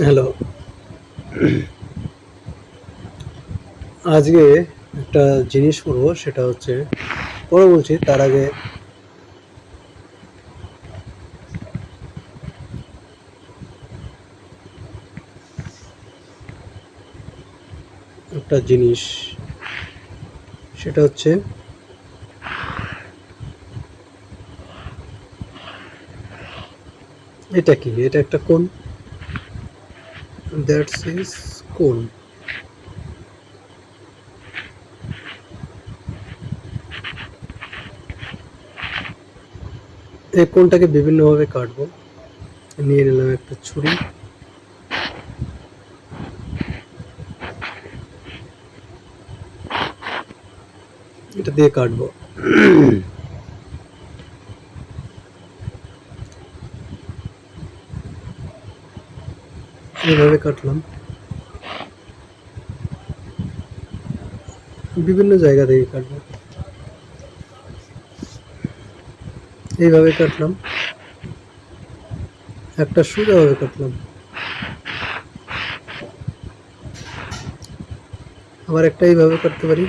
Hello. আজকে একটা জিনিস পড়বো, সেটা হচ্ছে, পরে বলছি তার আগে একটা জিনিস, সেটা হচ্ছে এটা কি, এটা একটা কোণ। দ্যাটস ইজ কোণ। এই কোণটাকে বিভিন্নভাবে কাটবো। নিয়ে নিলাম একটা ছুরি, এটা দিয়ে কাটবো। এইভাবে কাটলাম, বিভিন্ন জায়গা থেকে কাটবো। এইভাবে কাটলাম, একটা সোজাভাবে কাটলাম, আবার একটা এইভাবে কাটতে পারি।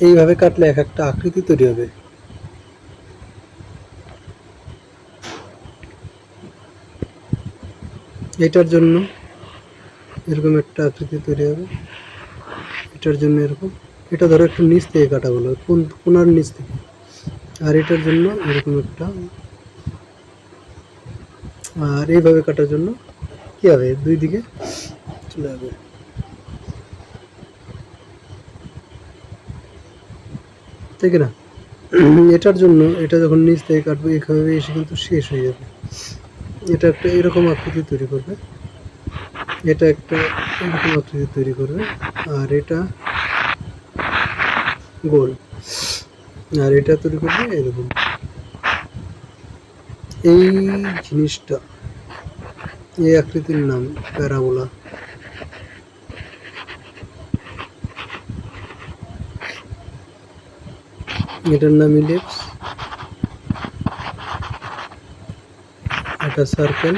এইভাবে কাটলে এক একটা আকৃতি তৈরি হবে। এটার জন্য এরকম একটা আকৃতি তৈরি হবে, এটার জন্য এরকম। এটা ধরো একটু নিচ থেকে কাটা হলো, কোনার নিচ থেকে। আর এটার জন্য এরকম একটা। আর এইভাবে কাটার জন্য কি হবে, দুই দিকে চলে যাবে। ঠিক না? এটার জন্য এটা যখন নিচ থেকে কাটবো, এইভাবে এসে কিন্তু শেষ হয়ে যাবে। এটা একটা এরকম আকৃতি তৈরি করবে, এটা একটা এরকম আকৃতি তৈরি করবে, আর এটা গোল, আর এটা তৈরি করবে এরকম। এই জিনিসটা, এই আকৃতির নাম প্যারাবোলা। এটার নাম ইলিপস, এটা সার্কেল,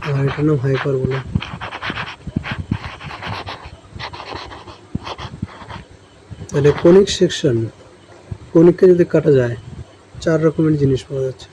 আর এটার নাম হাইপারবোলা। তাহলে কনিক সেকশন, কনিককে যদি কাটা যায়, 4 রকমের জিনিস পাওয়া যাচ্ছে।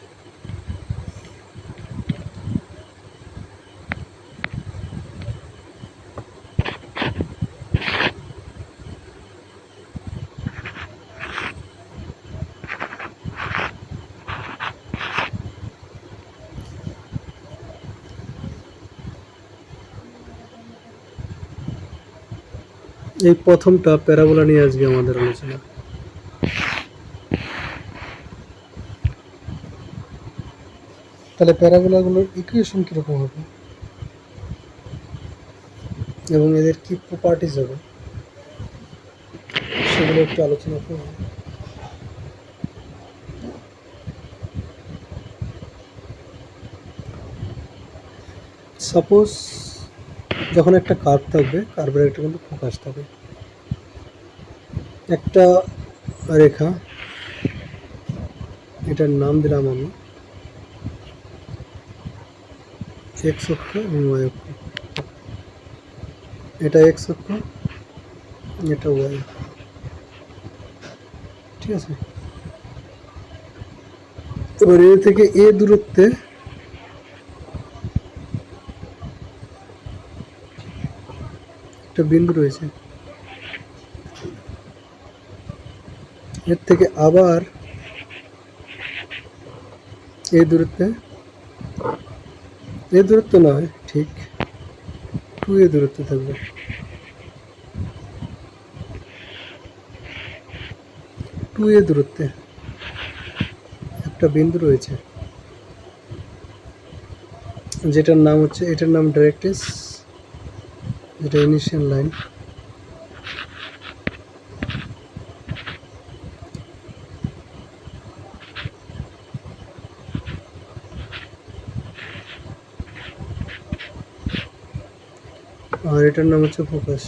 এই প্রথমটা প্যারাবোলা নিয়ে আজকে আমাদের আলোচনা। তাহলে প্যারাবোলাগুলোর ইকুয়েশন কীরকম হবে এবং এদের কি প্রপার্টিজ হবে, সেগুলো একটু আলোচনা করব। সাপোজ যখন একটা কার্ভ থাকবে, কার্ভের একটা কিন্তু ফোকাস থাকে, একটা রেখা, এটার নাম দিলাম আমি এক্স অক্ষ এবং ওয়াই অক্ষ। এটা এক্স অক্ষ, এটা ওয়াই। ঠিক আছে? এবার এ থেকে এ দূরত্বে একটা বিন্দু রয়েছে, এর থেকে আবার এই দূরত্বে, এই দূরত্ব নয়, ঠিক 2a দূরত্ব থাকবে। 2a দূরত্বে একটা বিন্দু রয়েছে, যেটার নাম হচ্ছে, এটার নাম ডাইরেক্ট্রিক্স, যেটা ইনিশিয়াল লাইন। আর এটার নাম হচ্ছে ফোকাস।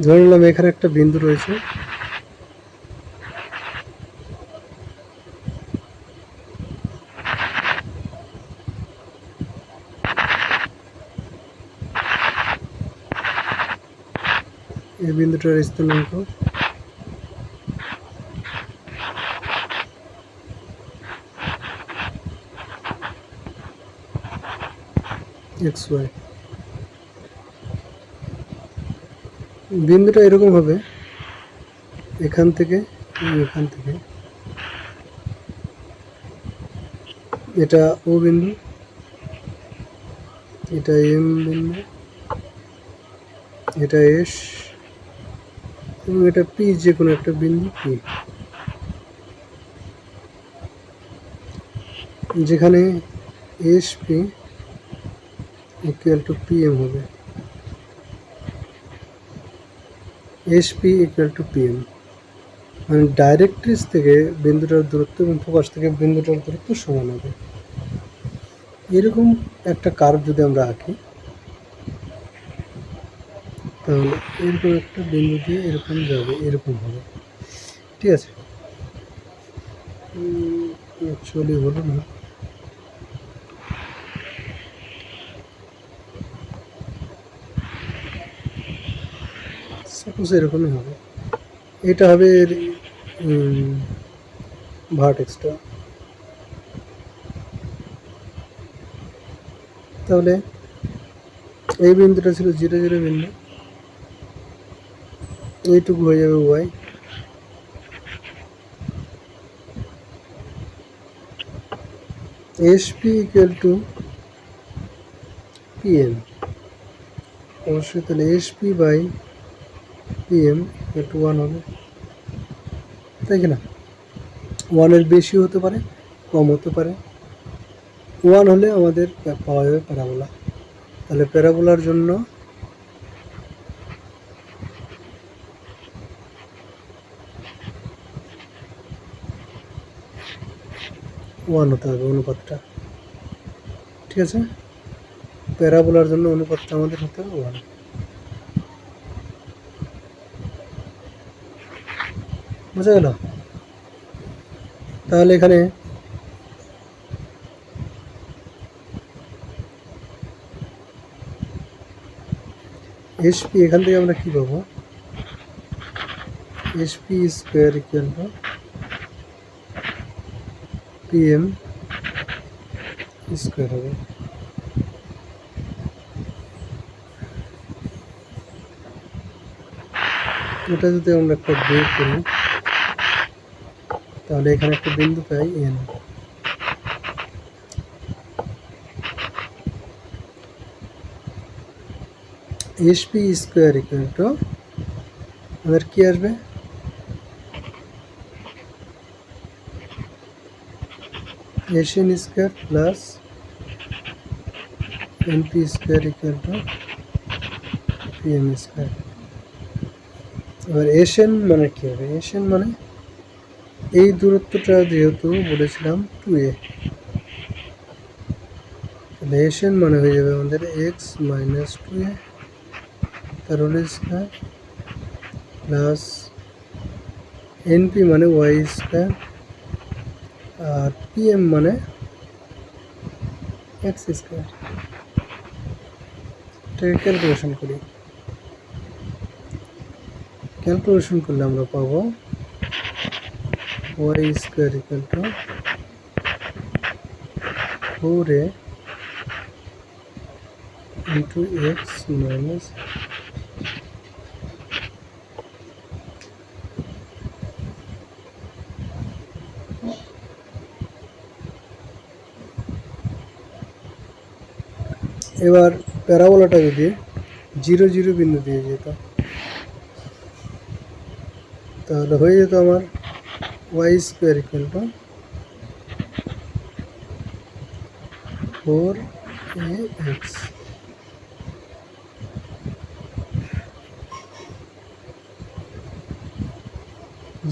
ধরে নিলাম এখানে একটা বিন্দু রয়েছে, এই বিন্দুটার স্থানাঙ্ক xy। বিন্দুটা এরকম হবে, এখান থেকে এখান থেকে এটা ও বিন্দু, এটা এম বিন্দু, এটা এস, এবং এটা পি, যে কোনো একটা বিন্দু পি, যেখানে S P equal to P M হবে। S P equal to P M মানে ডাইরেক্ট্রিক্স থেকে বিন্দুটার দূরত্ব এবং ফোকাস থেকে বিন্দুটার দূরত্ব সমান হবে। এরকম একটা কার্ভ যদি আমরা আঁকি, তাহলে এরকম একটা বিন্দু দিয়ে এরকম যাবে, এরকম হবে। ঠিক আছে, অ্যাকচুয়ালি হলো না, সাপোজ এরকমই হবে। এটা হবে এর ভার্টেক্সটা। তাহলে এই বিন্দুটা ছিল 0 0 বিন্দু, এইটুকু হয়ে যাবে y. S P equal to P M, অবশ্যই তাহলে S P by P M equal to 1 হবে, তাই কি না? 1-এর বেশি হতে পারে, কম হতে পারে। 1 হলে আমাদের পাওয়া যাবে প্যারাবোলা। তাহলে প্যারাবোলার জন্য 1 হতে হবে অনুপাতটা। ঠিক আছে, প্যারাবোলার জন্য অনুপাতটা আমাদের হতে হবে 1। বোঝা গেল? তাহলে এখানে এস পি, এখান থেকে আমরা কি পাবো? S P square equal to P M square হবে। এটা যদি আমরা একটা বের করি, তাহলে এখানে একটা বিন্দু পাই N. S P square equal to আমাদের কি আসবে? S N square plus N P square equal to P M square. এবার এস এন মানে কি হবে? এস এন মানে এই দূরত্বটা যেহেতু বলেছিলাম 2a, তাহলে এস এন মানে হয়ে যাবে আমাদের এক্স মাইনাস 2a তার হোল স্কোয়ার প্লাস এনপি মানে ওয়াই স্কোয়ার, আর পিএম মানে এক্স স্কোয়ার। এটাকে ক্যালকুলেশন করি, ক্যালকুলেশন করলে আমরা পাবো y square equal to 4a into x minus এবার প্যারাবোলাটা যদি 0 0 বিন্দু দিয়ে যেত, তাহলে হয়ে যেত আমার Y square equal to 4ax।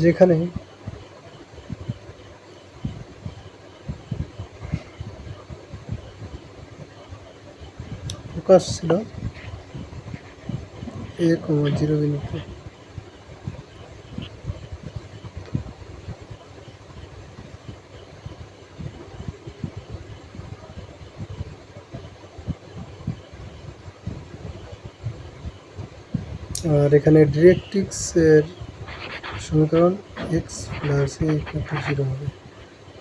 যেখানে ফোকাস ছিল এ কমা 0 বিন্দুতে আর এখানে ডিরেক্ট্রিক্স এর সমীকরণ x plus A equal to 0 হবে।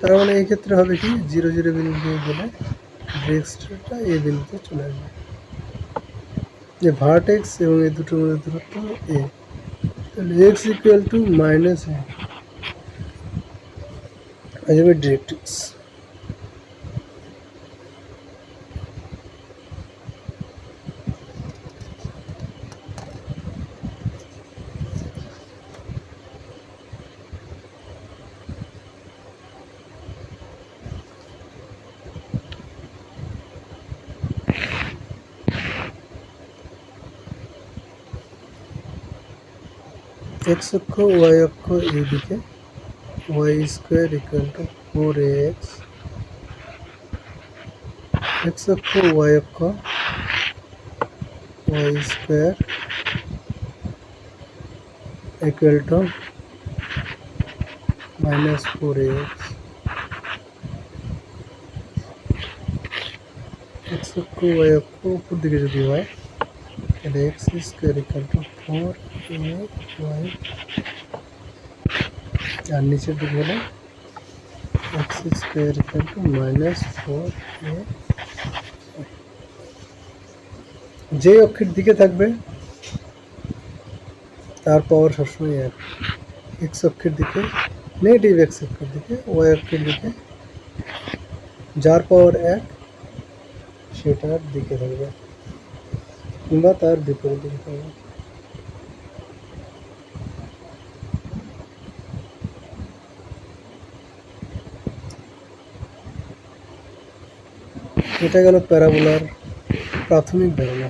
তার মানে এই ক্ষেত্রে হবে কি 0 0 বিন্দু দিয়ে গেলে ডিরেক্ট্রিক্সটা এ বিন্দুতে চলে আসবে। যে ভার্টেক্স এবং এই দুটোর মধ্যে দূরত্ব এ, তাহলে x equal to minus a আসবে ডিরেক্ট্রিক্স। এক্স অক্ষ ওয়াই অক্ষ এইদিকে y square equal to 4ax, x অক্ষ ওয়াই অক্ষ y square equal to minus 4ax, x অক্ষ ওয়াই অক্ষ উপর দিকে যদি হয় তাহলে x square equal to 4ay, আর নিচের দিকে হলে x square equal to minus 4a। যে অক্ষের দিকে থাকবে তার পাওয়ার সবসময় এক। এক্স অক্ষের দিকে নেগেটিভ, এক্স অক্ষের দিকে ওয়াই অক্ষের দিকে যার পাওয়ার এক সেটার দিকে থাকবে কিংবা তার বিপরীত দিকে থাকবে। এটা গেল প্যারাবোলার প্রাথমিক ধারণা।